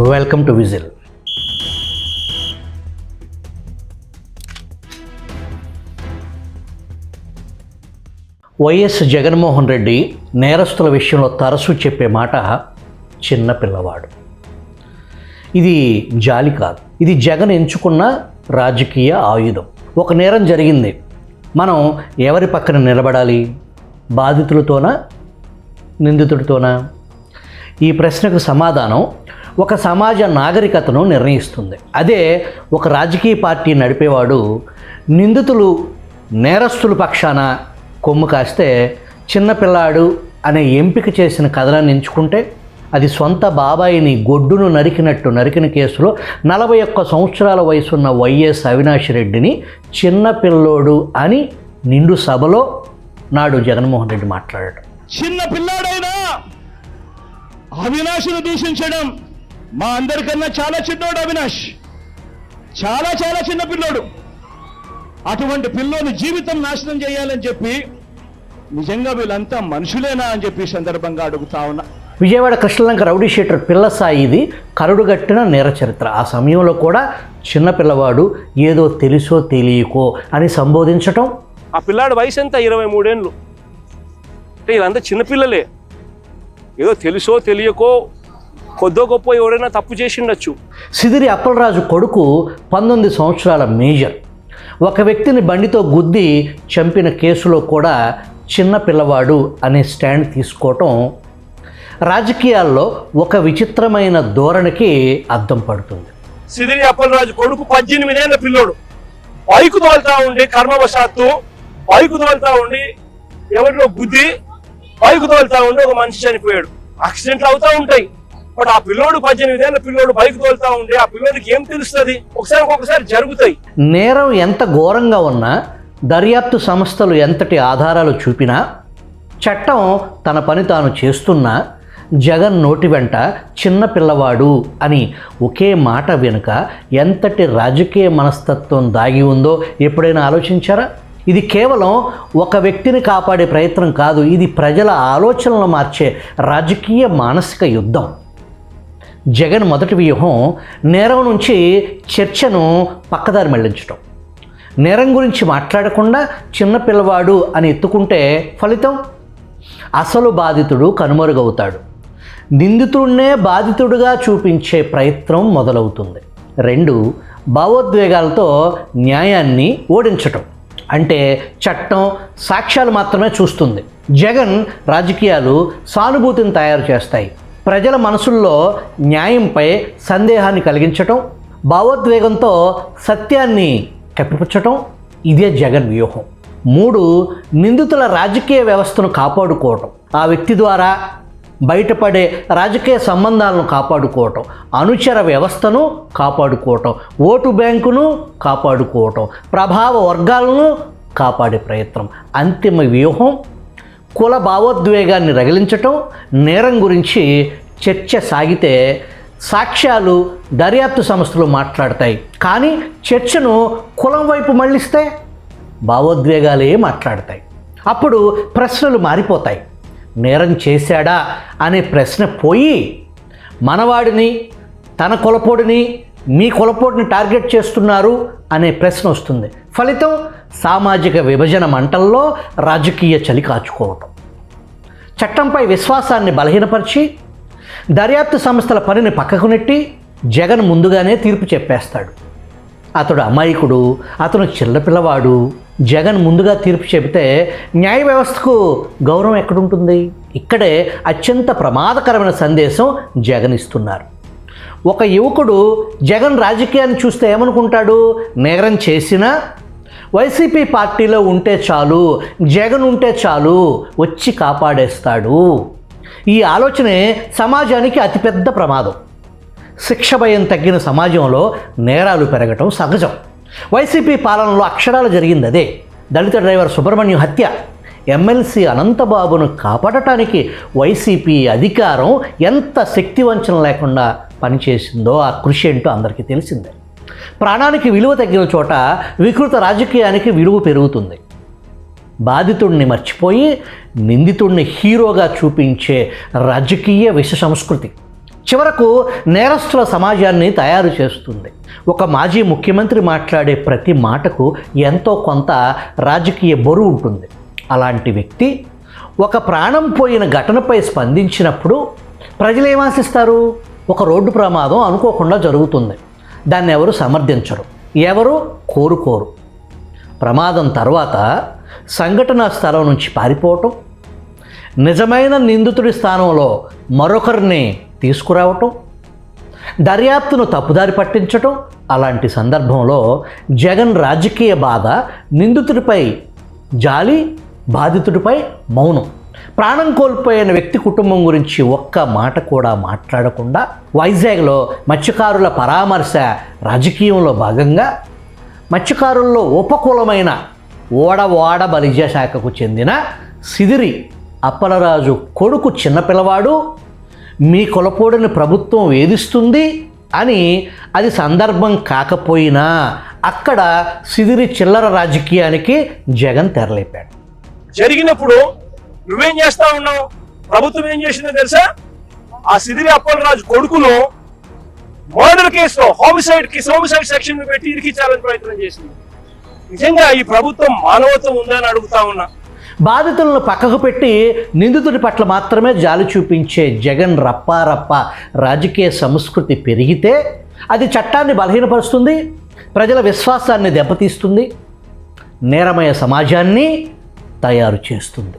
Welcome to Vigil. YS Jaganmohan Reddy నేరస్తుల విషయంలో తరచూ చెప్పే మాట చిన్న పిల్లవాడు. ఇది జాలి కాదు, ఇది జగన్ ఎంచుకున్న రాజకీయ ఆయుధం. ఒక నేరం జరిగింది, మనం ఎవరి పక్కన నిలబడాలి? బాధితులతోనా, నిందితుడితోనా? ఈ ప్రశ్నకు సమాధానం ఒక సమాజ నాగరికతను నిర్ణయిస్తుంది. అదే ఒక రాజకీయ పార్టీ నడిపేవాడు నిందితులు నేరస్తుల పక్షాన కొమ్ము కాస్తే, చిన్నపిల్లాడు అనే ఎంపిక చేసిన కథనాన్ని ఎంచుకుంటే, అది సొంత బాబాయిని గొడ్డును నరికిన కేసులో 41 సంవత్సరాల వయసున్న వైఎస్ అవినాష్ రెడ్డిని చిన్నపిల్లోడు అని నిండు సభలో నాడు జగన్మోహన్ రెడ్డి మాట్లాడాడు. చిన్న పిల్లాడైనా అవినాష్ను దూషించడం, మా అందరికన్నా చాలా చిన్నోడు అవినాష్, చాలా చాలా చిన్న పిల్లోడు. అటువంటి పిల్లోని జీవితం నాశనం చేయాలని చెప్పి నిజంగా వీళ్ళంతా మనుషులేనా అని చెప్పి సందర్భంగా అడుగుతా ఉన్నా. విజయవాడ కృష్ణలంక రౌడీ షీటర్ పిల్ల సాయిది కరుడుగట్టిన నేర చరిత్ర. ఆ సమయంలో కూడా చిన్న పిల్లవాడు ఏదో తెలుసో తెలియకో అని సంబోధించటం. ఆ పిల్లాడి వయసు ఎంత? 23 ఏళ్ళు. అంటే వీళ్ళంతా చిన్నపిల్లలే. ఏదో తెలుసో తెలియకో కొద్దో గొప్ప ఎవరైనా తప్పు చేసిండొచ్చు. సిదిరి అప్పలరాజు కొడుకు 19 సంవత్సరాల మేజర్ ఒక వ్యక్తిని బండితో గుద్ది చంపిన కేసులో కూడా చిన్న పిల్లవాడు అనే స్టాండ్ తీసుకోవటం రాజకీయాల్లో ఒక విచిత్రమైన ధోరణికి అద్దం పడుతుంది. సిదిరి అప్పలరాజు కొడుకు 18 ఏళ్ళ పిల్లోడు బైకు తోలుతా ఉండి, కర్మవశాత్తు బైకు తోలుతా ఉండి ఎవరిలో గుద్ది బైకు తోలుతా ఉండి ఒక మనిషి చనిపోయాడు. యాక్సిడెంట్లు అవుతా ఉంటాయి. బట్ ఆ పిల్లోడు 18 ఏళ్ళ పిల్లోడు బైక్ తోలుతా ఉండి ఆ పిల్లోడికి ఏం తెలుస్తుంది? ఒకసారి జరుగుతాయి. నేరం ఎంత ఘోరంగా ఉన్నా, దర్యాప్తు సంస్థలు ఎంతటి ఆధారాలు చూపినా, చట్టం తన పని తాను చేస్తున్నా, జగన్ నోటి వెంట చిన్న పిల్లవాడు అని ఒకే మాట వెనుక ఎంతటి రాజకీయ మనస్తత్వం దాగి ఉందో ఎప్పుడైనా ఆలోచించారా? ఇది కేవలం ఒక వ్యక్తిని కాపాడే ప్రయత్నం కాదు, ఇది ప్రజల ఆలోచనలు మార్చే రాజకీయ మానసిక యుద్ధం. జగన్ మొదటి వ్యూహం నేరం నుంచి చర్చను పక్కదారి మళ్లించడం. నేరం గురించి మాట్లాడకుండా చిన్న పిల్లవాడు అని ఎత్తుకుంటే ఫలితం అసలు బాధితుడు కనుమరుగవుతాడు. నిందితుడినే బాధితుడిగా చూపించే ప్రయత్నం మొదలవుతుంది. 2, భావోద్వేగాలతో న్యాయాన్ని ఓడించటం. అంటే చట్టం సాక్ష్యాలు మాత్రమే చూస్తుంది. జగన్ రాజకీయాలు సానుభూతిని తయారు చేస్తాయి. ప్రజల మనసుల్లో న్యాయంపై సందేహాన్ని కలిగించటం, భావోద్వేగంతో సత్యాన్ని కప్పిపుచ్చటం, ఇదే జగన్ వ్యూహం. 3, నిందితుల రాజకీయ వ్యవస్థను కాపాడుకోవటం. ఆ వ్యక్తి ద్వారా బయటపడే రాజకీయ సంబంధాలను కాపాడుకోవటం, అనుచర వ్యవస్థను కాపాడుకోవటం, ఓటు బ్యాంకును కాపాడుకోవటం, ప్రభావ వర్గాలను కాపాడే ప్రయత్నం. అంతిమ వ్యూహం కుల భావోద్వేగాన్ని రగిలించటం. నేరం గురించి చర్చ సాగితే సాక్ష్యాలు దర్యాప్తు సంస్థలు మాట్లాడతాయి, కానీ చర్చను కులం వైపు మళ్ళిస్తే భావోద్వేగాలే మాట్లాడతాయి. అప్పుడు ప్రశ్నలు మారిపోతాయి. నేరం చేశాడా అనే ప్రశ్న పోయి, మనవాడిని, తన కులపోడిని, మీ కులపోడిని టార్గెట్ చేస్తున్నారు అనే ప్రశ్న వస్తుంది. ఫలితం సామాజిక విభజన మంటల్లో రాజకీయ చలి కాచుకోవటం. చట్టంపై విశ్వాసాన్ని బలహీనపరిచి దర్యాప్తు సంస్థల పనిని పక్కకు నెట్టి జగన్ ముందుగానే తీర్పు చెప్పేస్తాడు. అతడు అమాయకుడు, అతను చిన్నపిల్లవాడు. జగన్ ముందుగా తీర్పు చెబితే న్యాయ వ్యవస్థకు గౌరవం ఎక్కడుంటుంది? ఇక్కడే అత్యంత ప్రమాదకరమైన సందేశం జగన్ ఇస్తున్నారు. ఒక యువకుడు జగన్ రాజకీయాన్ని చూస్తే ఏమనుకుంటాడు? నేరం చేసినా వైసీపీ పార్టీలో ఉంటే చాలు, జగన్ ఉంటే చాలు, వచ్చి కాపాడేస్తాడు. ఈ ఆలోచనే సమాజానికి అతిపెద్ద ప్రమాదం. శిక్ష భయం తగ్గిన సమాజంలో నేరాలు పెరగటం సహజం. వైసీపీ పాలనలో అక్షరాలు జరిగింది అదే. దళిత డ్రైవర్ సుబ్రహ్మణ్యం హత్య. ఎమ్మెల్సీ అనంతబాబును కాపాడటానికి వైసీపీ అధికారం ఎంత శక్తివంచన లేకుండా పనిచేసిందో ఆ కృషి ఏంటో అందరికీ తెలిసిందే. ప్రాణానికి విలువ తగ్గిన చోట వికృత రాజకీయానికి విలువ పెరుగుతుంది. బాధితుడిని మర్చిపోయి నిందితుడిని హీరోగా చూపించే రాజకీయ విష సంస్కృతి చివరకు నేరస్తుల సమాజాన్ని తయారు చేస్తుంది. ఒక మాజీ ముఖ్యమంత్రి మాట్లాడే ప్రతి మాటకు ఎంతో కొంత రాజకీయ బరువు ఉంటుంది. అలాంటి వ్యక్తి ఒక ప్రాణం పోయిన ఘటనపై స్పందించినప్పుడు ప్రజలు ఏమాశిస్తారు? ఒక రోడ్డు ప్రమాదం అనుకోకుండా జరుగుతుంది, దాన్ని ఎవరు సమర్థించరు, ఎవరు కోరుకోరు. ప్రమాదం తర్వాత సంఘటనా స్థలం నుంచి పారిపోవటం, నిజమైన నిందితుడి స్థానంలో మరొకరిని తీసుకురావటం, దర్యాప్తును తప్పుదారి పట్టించటం. అలాంటి సందర్భంలో జగన్ రాజకీయ బాధ నిందితుడిపై జాలి, బాధితుడిపై మౌనం. ప్రాణం కోల్పోయిన వ్యక్తి కుటుంబం గురించి ఒక్క మాట కూడా మాట్లాడకుండా వైజాగ్లో మత్స్యకారుల పరామర్శ రాజకీయంలో భాగంగా మత్స్యకారుల్లో ఉపకులమైన ఓడవాడ బలిజ శాఖకు చెందిన సిదిరి అప్పలరాజు కొడుకు చిన్నపిల్లవాడు మీ కులపోడిని ప్రభుత్వం వేధిస్తుంది అని అది సందర్భం కాకపోయినా అక్కడ సిదిరి చిల్లర రాజకీయానికి జగన్ తెరలేపాడు. జరిగినప్పుడు నువ్వేం చేస్తా ఉన్నావు? ప్రభుత్వం ఏం చేసిందో తెలుసా? ఆ సిదిరి అప్పలరాజు కొడుకును మర్డర్ కేసులో హోమిసైడ్ సెక్షన్ పెట్టి ఇరికించాలని ప్రయత్నం చేసింది. నిజంగా ఈ ప్రభుత్వం మానవత్వం ఉందని అడుగుతా ఉన్నా. బాధితులను పక్కకు పెట్టి నిందితుడి పట్ల మాత్రమే జాలి చూపించే జగన్ రప్పారప్ప రాజకీయ సంస్కృతి పెరిగితే అది చట్టాన్ని బలహీనపరుస్తుంది, ప్రజల విశ్వాసాన్ని దెబ్బతీస్తుంది, నేరమయ సమాజాన్ని తయారు చేస్తుంది.